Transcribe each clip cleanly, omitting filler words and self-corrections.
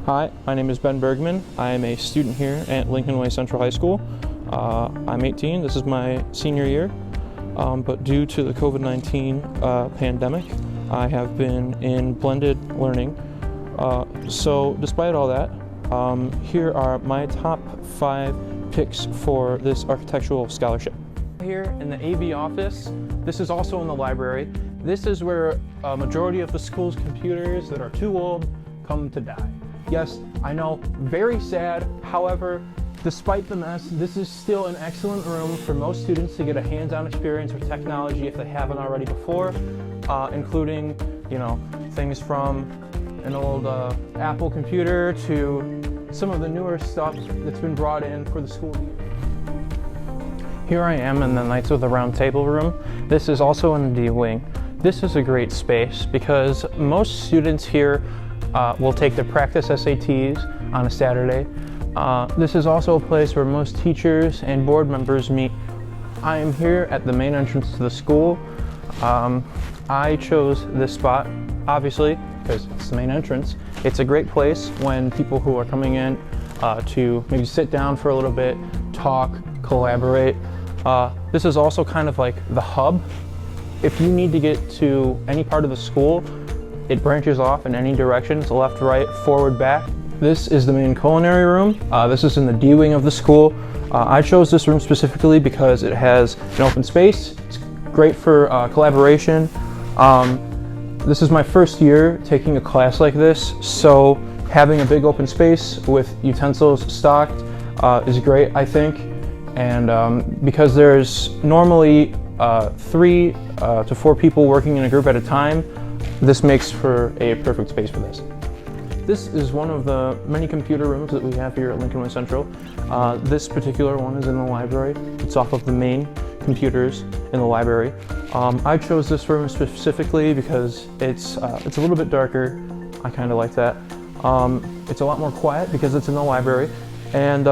Hi, my name is Ben Bergman. I am a student here at Lincoln Way Central High School. I'm 18, this is my senior year, but due to the COVID-19 pandemic, I have been in blended learning. So despite all that, here are my top 5 picks for this architectural scholarship. Here in the AV office, this is also in the library. This is where a majority of the school's computers that are too old come to die. Yes, I know, very sad. However, despite the mess, this is still an excellent room for most students to get a hands-on experience with technology if they haven't already before, including, things from an old Apple computer to some of the newer stuff that's been brought in for the school year. Here I am in the Knights of the Round Table room. This is also in the D wing. This is a great space because most students here will take their practice SATs on a Saturday. This is also a place where most teachers and board members meet. I am here at the main entrance to the school. I chose this spot, obviously, because it's the main entrance. It's a great place when people who are coming in to maybe sit down for a little bit, talk, collaborate. This is also kind of like the hub. If you need to get to any part of the school, it branches off in any direction. It's left, right, forward, back. This is the main culinary room. This is in the D wing of the school. I chose this room specifically because it has an open space. It's great for collaboration. This is my first year taking a class like this, so having a big open space with utensils stocked is great, I think. And because there's normally 3 to 4 people working in a group at a time, this makes for a perfect space for this. This is one of the many computer rooms that we have here at Lincoln Way Central. This particular one is in the library. It's off of the main computers in the library. I chose this room specifically because it's a little bit darker. I kind of like that. It's a lot more quiet because it's in the library. And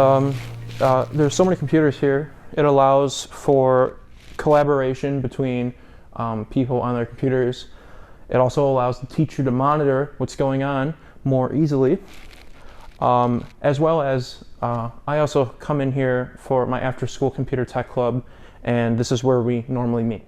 there's so many computers here. It allows for collaboration between people on their computers. It also allows the teacher to monitor what's going on more easily, as well as I also come in here for my after-school computer tech club, and this is where we normally meet.